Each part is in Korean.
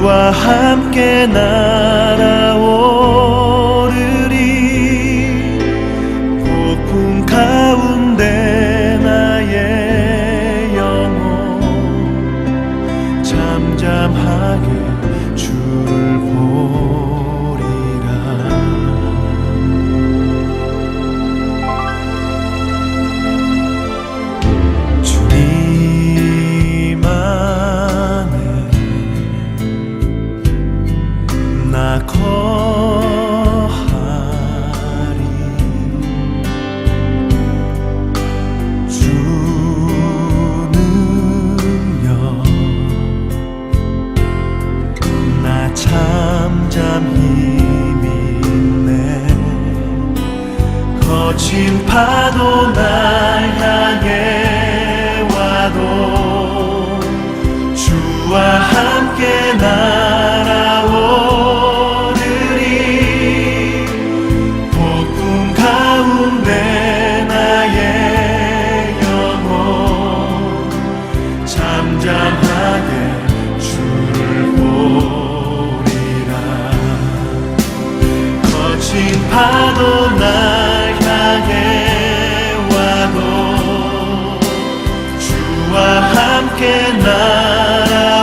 주와 함께 날아오르리. 폭풍 가운데 나의 영혼 잠잠하게 주를 보리라. 주님 안에 나 거하리. 주 능력 나 잠잠히 믿네. 거친 파도 날 향해 와도 주와 함께 날아오르리. 폭풍 가운데 나의 영혼 잠잠하게 주를 보리라. 거친 파도 날 향해 와도 주와 함께 날아오르리.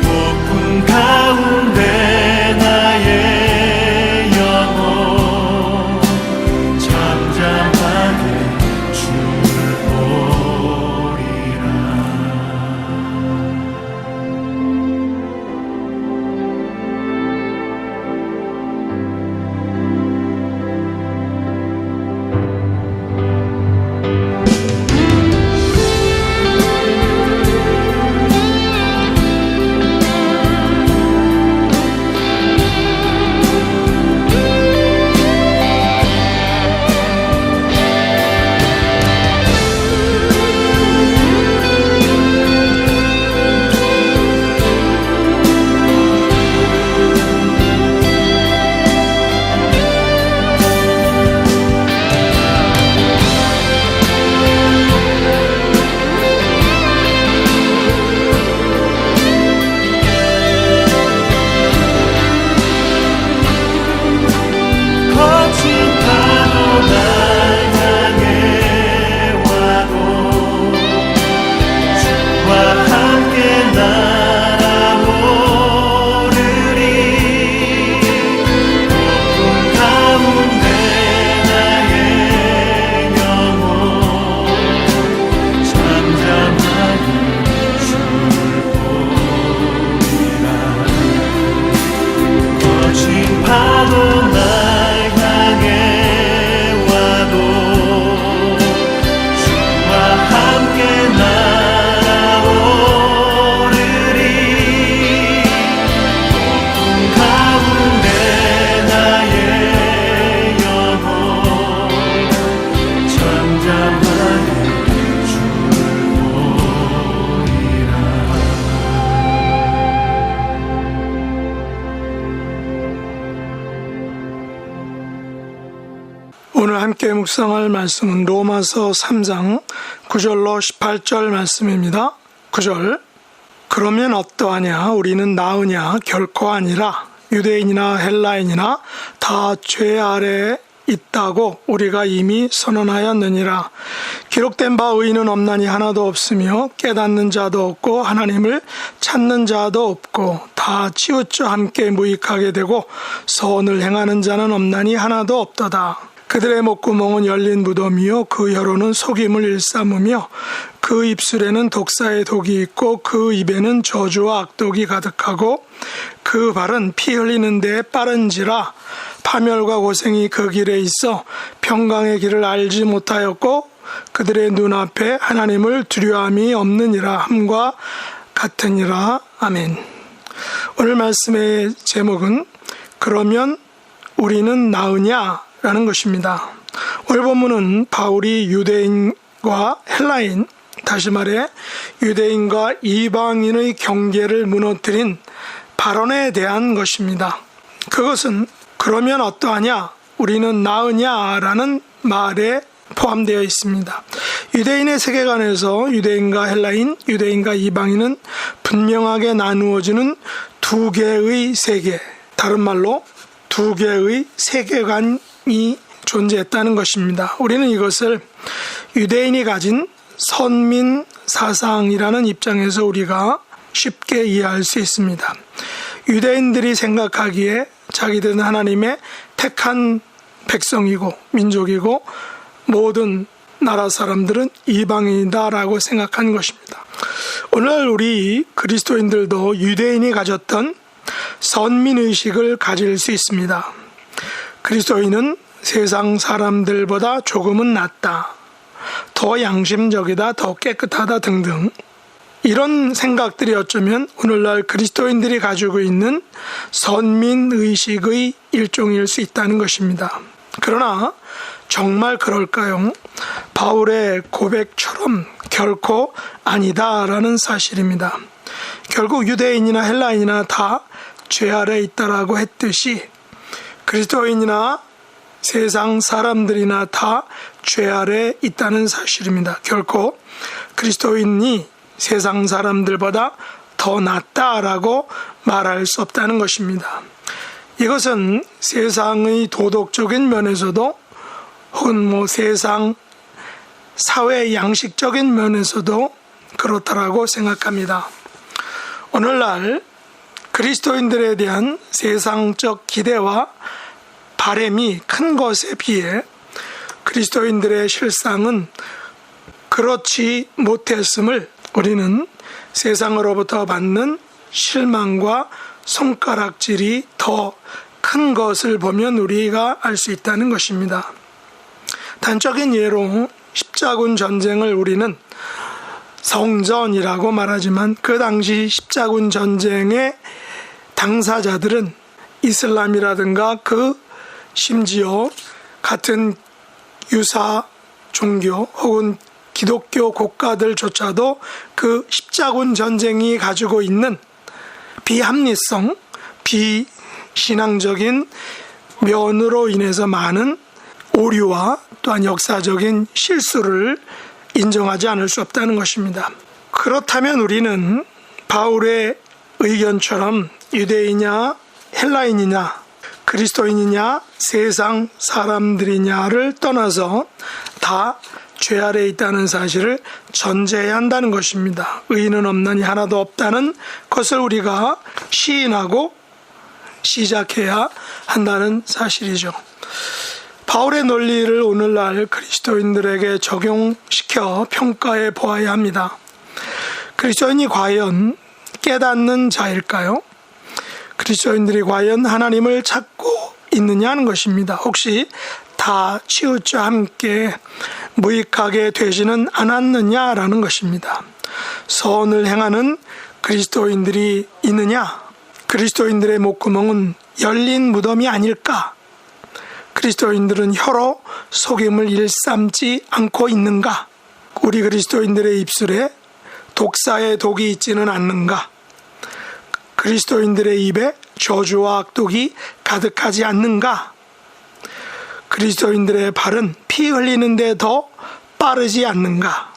폭풍 가운데 나의 영혼 잠잠하게 주를 보리라. 오늘 함께 묵상할 말씀은 로마서 3장 9절로 18절 말씀입니다. 9절. 그러면 어떠하냐? 우리는 나으냐? 결코 아니라. 유대인이나 헬라인이나 다 죄 아래에 있다고 우리가 이미 선언하였느니라. 기록된 바 의인은 없나니 하나도 없으며 깨닫는 자도 없고 하나님을 찾는 자도 없고 다 치우쳐 함께 무익하게 되고 선을 행하는 자는 없나니 하나도 없도다. 그들의 목구멍은 열린 무덤이요 그 혀로는 속임을 일삼으며 그 입술에는 독사의 독이 있고 그 입에는 저주와 악독이 가득하고 그 발은 피 흘리는 데에 빠른지라. 파멸과 고생이 그 길에 있어 평강의 길을 알지 못하였고 그들의 눈앞에 하나님을 두려움이 없느니라 함과 같으니라. 아멘. 오늘 말씀의 제목은 그러면 우리는 나으냐? 라는 것입니다. 오늘 본문은 바울이 유대인과 헬라인, 다시 말해 유대인과 이방인의 경계를 무너뜨린 발언에 대한 것입니다. 그것은 그러면 어떠하냐? 우리는 나으냐? 라는 말에 포함되어 있습니다. 유대인의 세계관에서 유대인과 헬라인, 유대인과 이방인은 분명하게 나누어지는 두 개의 세계, 다른 말로 두 개의 세계관이 존재했다는 것입니다. 우리는 이것을 유대인이 가진 선민 사상이라는 입장에서 우리가 쉽게 이해할 수 있습니다. 유대인들이 생각하기에 자기들은 하나님의 택한 백성이고 민족이고 모든 나라 사람들은 이방인이다라고 생각한 것입니다. 오늘 우리 그리스도인들도 유대인이 가졌던 선민의식을 가질 수 있습니다. 그리스도인은 세상 사람들보다 조금은 낫다, 더 양심적이다, 더 깨끗하다 등등 이런 생각들이 어쩌면 오늘날 그리스도인들이 가지고 있는 선민의식의 일종일 수 있다는 것입니다. 그러나 정말 그럴까요? 바울의 고백처럼 결코 아니다라는 사실입니다. 결국 유대인이나 헬라인이나 다 죄 아래 있다라고 했듯이 그리스도인이나 세상 사람들이나 다 죄 아래 있다는 사실입니다. 결코 그리스도인이 세상 사람들보다 더 낫다라고 말할 수 없다는 것입니다. 이것은 세상의 도덕적인 면에서도 혹은 세상 사회 양식적인 면에서도 그렇다라고 생각합니다. 오늘날 그리스도인들에 대한 세상적 기대와 바램이 큰 것에 비해 그리스도인들의 실상은 그렇지 못했음을 우리는 세상으로부터 받는 실망과 손가락질이 더 큰 것을 보면 우리가 알 수 있다는 것입니다. 단적인 예로 십자군 전쟁을 우리는 성전이라고 말하지만 그 당시 십자군 전쟁의 당사자들은 이슬람이라든가 그 심지어 같은 유사 종교 혹은 기독교 국가들조차도 그 십자군 전쟁이 가지고 있는 비합리성, 비신앙적인 면으로 인해서 많은 오류와 또한 역사적인 실수를 인정하지 않을 수 없다는 것입니다. 그렇다면 우리는 바울의 의견처럼 유대인이냐 헬라인이냐 그리스도인이냐 세상 사람들이냐를 떠나서 다 죄 아래 있다는 사실을 전제해야 한다는 것입니다. 의인은 없나니 하나도 없다는 것을 우리가 시인하고 시작해야 한다는 사실이죠. 바울의 논리를 오늘날 그리스도인들에게 적용시켜 평가해 보아야 합니다. 그리스도인이 과연 깨닫는 자일까요? 그리스도인들이 과연 하나님을 찾고 있느냐 하는 것입니다. 혹시 다 치우쳐 함께 무익하게 되지는 않았느냐라는 것입니다. 선을 행하는 그리스도인들이 있느냐? 그리스도인들의 목구멍은 열린 무덤이 아닐까? 그리스도인들은 혀로 속임을 일삼지 않고 있는가? 우리 그리스도인들의 입술에 독사의 독이 있지는 않는가? 그리스도인들의 입에 저주와 악독이 가득하지 않는가? 그리스도인들의 발은 피 흘리는데 더 빠르지 않는가?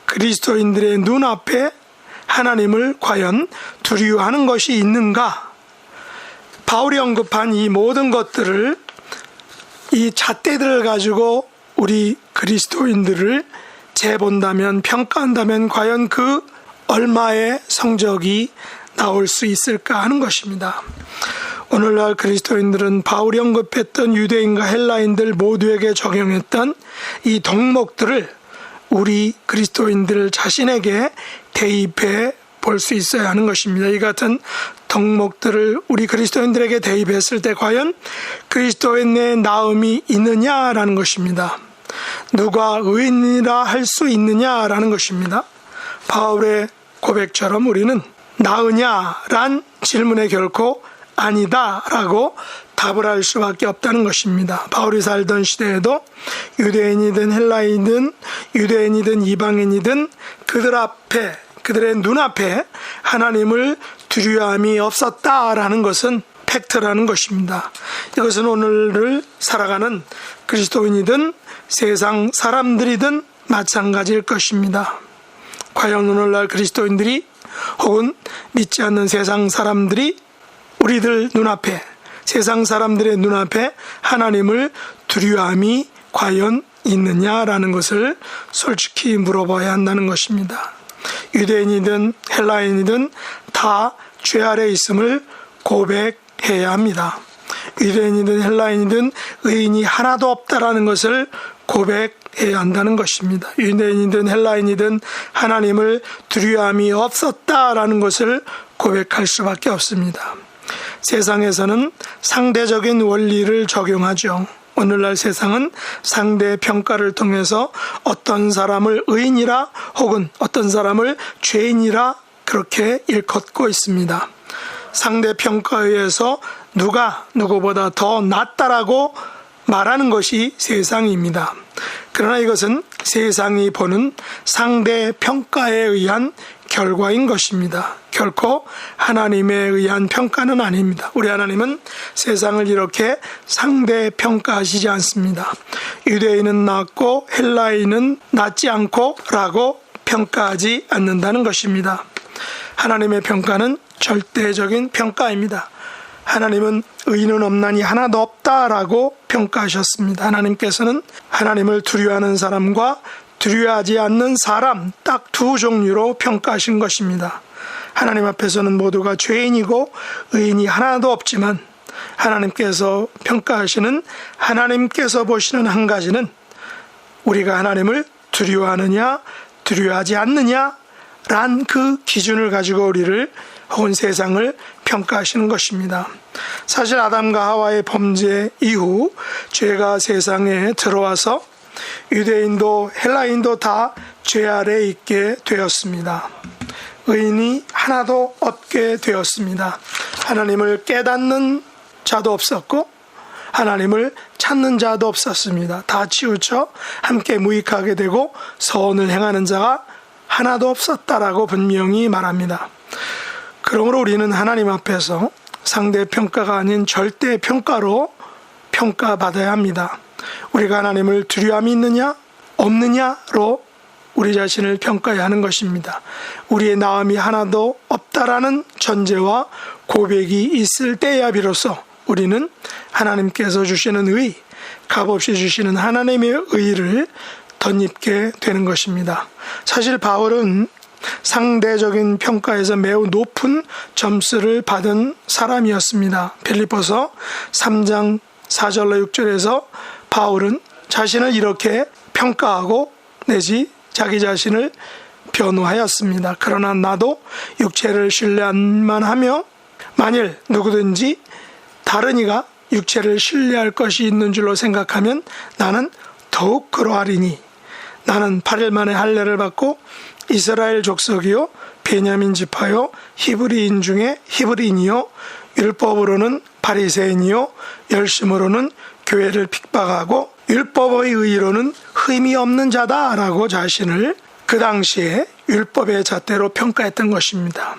그리스도인들의 눈앞에 하나님을 과연 두려워하는 것이 있는가? 바울이 언급한 이 모든 것들을, 이 잣대들을 가지고 우리 그리스도인들을 재본다면, 평가한다면 과연 그 얼마의 성적이 나올 수 있을까 하는 것입니다. 오늘날 그리스도인들은 바울이 언급했던 유대인과 헬라인들 모두에게 적용했던 이 덕목들을 우리 그리스도인들 자신에게 대입해 볼 수 있어야 하는 것입니다. 이 같은 덕목들을 우리 그리스도인들에게 대입했을 때 과연 그리스도인의 나음이 있느냐라는 것입니다. 누가 의인이라 할 수 있느냐라는 것입니다. 바울의 고백처럼 우리는 나으냐란 질문에 결코 아니다라고 답을 할 수밖에 없다는 것입니다. 바울이 살던 시대에도 유대인이든 헬라인이든 유대인이든 이방인이든 그들 앞에, 그들의 눈앞에 하나님을 두려움이 없었다라는 것은 팩트라는 것입니다. 이것은 오늘을 살아가는 그리스도인이든 세상 사람들이든 마찬가지일 것입니다. 과연 오늘날 그리스도인들이 혹은 믿지 않는 세상 사람들이 우리들 눈앞에, 세상 사람들의 눈앞에 하나님을 두려움이 과연 있느냐라는 것을 솔직히 물어봐야 한다는 것입니다. 유대인이든 헬라인이든 다 죄 아래 있음을 고백해야 합니다. 유대인이든 헬라인이든 의인이 하나도 없다라는 것을 고백해야 한다는 것입니다. 유대인이든 헬라인이든 하나님을 두려움이 없었다라는 것을 고백할 수밖에 없습니다. 세상에서는 상대적인 원리를 적용하죠. 오늘날 세상은 상대 평가를 통해서 어떤 사람을 의인이라 혹은 어떤 사람을 죄인이라 그렇게 일컫고 있습니다. 상대 평가에 의해서 누가 누구보다 더 낫다라고 말하는 것이 세상입니다. 그러나 이것은 세상이 보는 상대 평가에 의한 결과인 것입니다. 결코 하나님에 의한 평가는 아닙니다. 우리 하나님은 세상을 이렇게 상대 평가하시지 않습니다. 유대인은 낫고 헬라인은 낫지 않고 라고 평가하지 않는다는 것입니다. 하나님의 평가는 절대적인 평가입니다. 하나님은 의인은 없나니 하나도 없다라고 평가하셨습니다. 하나님께서는 하나님을 두려워하는 사람과 두려워하지 않는 사람 딱 두 종류로 평가하신 것입니다. 하나님 앞에서는 모두가 죄인이고 의인이 하나도 없지만 하나님께서 평가하시는, 하나님께서 보시는 한 가지는 우리가 하나님을 두려워하느냐 두려워하지 않느냐 란 그 기준을 가지고 우리를 혹은 세상을 평가하시는 것입니다. 사실 아담과 하와의 범죄 이후 죄가 세상에 들어와서 유대인도 헬라인도 다 죄 아래 있게 되었습니다. 의인이 하나도 없게 되었습니다. 하나님을 깨닫는 자도 없었고 하나님을 찾는 자도 없었습니다. 다 치우쳐 함께 무익하게 되고 선을 행하는 자가 하나도 없었다라고 분명히 말합니다. 그러므로 우리는 하나님 앞에서 상대 평가가 아닌 절대 평가로 평가받아야 합니다. 우리가 하나님을 두려움이 있느냐 없느냐로 우리 자신을 평가해야 하는 것입니다. 우리의 나음이 하나도 없다라는 전제와 고백이 있을 때야 비로소 우리는 하나님께서 주시는 의, 값없이 주시는 하나님의 의를 덧입게 되는 것입니다. 사실 바울은 상대적인 평가에서 매우 높은 점수를 받은 사람이었습니다. 빌립보서 3장 4절로 6절에서 바울은 자신을 이렇게 평가하고 내지 자기 자신을 변호하였습니다. 그러나 나도 육체를 신뢰만 하며 만일 누구든지 다른 이가 육체를 신뢰할 것이 있는 줄로 생각하면 나는 더욱 그러하리니 나는 8일 만에 할례를 받고 이스라엘 족속이요 베냐민 지파요 히브리인 중에 히브리인이요 율법으로는 바리새인이요 열심으로는 교회를 핍박하고 율법의 의로는 흠이 없는 자다라고 자신을 그 당시에 율법의 잣대로 평가했던 것입니다.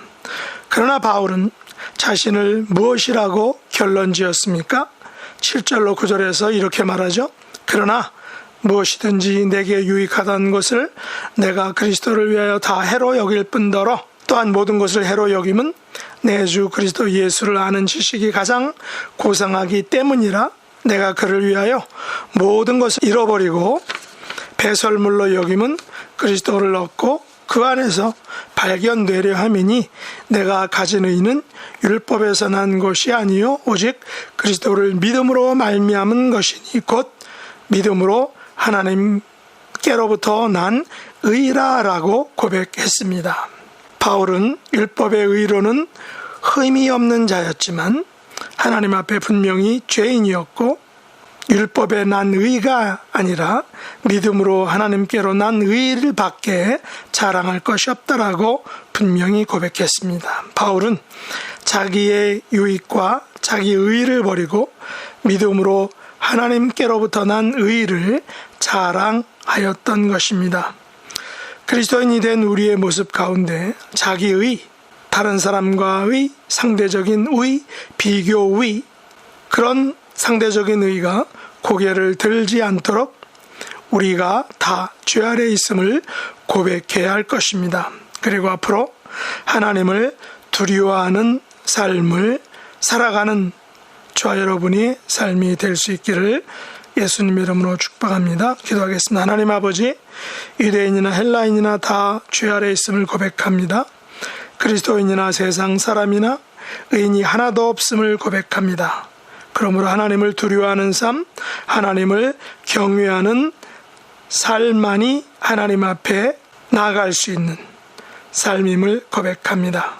그러나 바울은 자신을 무엇이라고 결론 지었습니까? 7절로 9절에서 이렇게 말하죠. 그러나 무엇이든지 내게 유익하다는 것을 내가 그리스도를 위하여 다 해로 여길 뿐더러 또한 모든 것을 해로 여김은 내 주 그리스도 예수를 아는 지식이 가장 고상하기 때문이라. 내가 그를 위하여 모든 것을 잃어버리고 배설물로 여김은 그리스도를 얻고 그 안에서 발견되려 함이니 내가 가진 의는 율법에서 난 것이 아니요 오직 그리스도를 믿음으로 말미암은 것이니 곧 믿음으로 하나님께로부터 난 의라라고 고백했습니다. 바울은 율법의 의로는 흠이 없는 자였지만 하나님 앞에 분명히 죄인이었고 율법에 난 의가 아니라 믿음으로 하나님께로 난 의를 밖에 자랑할 것이 없다라고 분명히 고백했습니다. 바울은 자기의 유익과 자기 의를 버리고 믿음으로 하나님께로부터 난 의를 자랑하였던 것입니다. 그리스도인이 된 우리의 모습 가운데 자기의, 다른 사람과의 상대적인 의, 비교의, 그런 상대적인 의가 고개를 들지 않도록 우리가 다 죄 아래 있음을 고백해야 할 것입니다. 그리고 앞으로 하나님을 두려워하는 삶을 살아가는 저와 여러분이 삶이 될 수 있기를 예수님 이름으로 축복합니다. 기도하겠습니다. 하나님 아버지, 유대인이나 헬라인이나 다 죄 아래 있음을 고백합니다. 그리스도인이나 세상 사람이나 의인이 하나도 없음을 고백합니다. 그러므로 하나님을 두려워하는 삶, 하나님을 경외하는 삶만이 하나님 앞에 나아갈 수 있는 삶임을 고백합니다.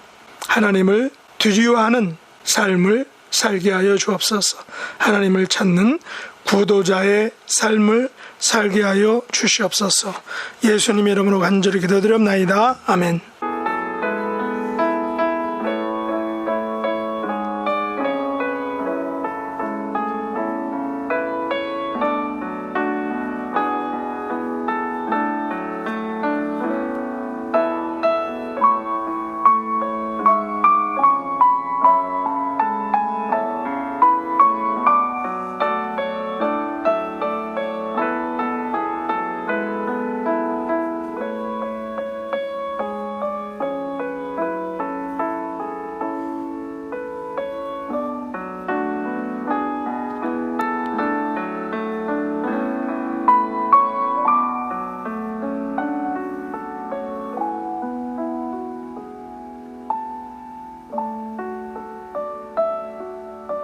하나님을 두려워하는 삶을 살게 하여 주옵소서. 하나님을 찾는 구도자의 삶을 살게 하여 주시옵소서. 예수님 이름으로 간절히 기도드립나이다. 아멘.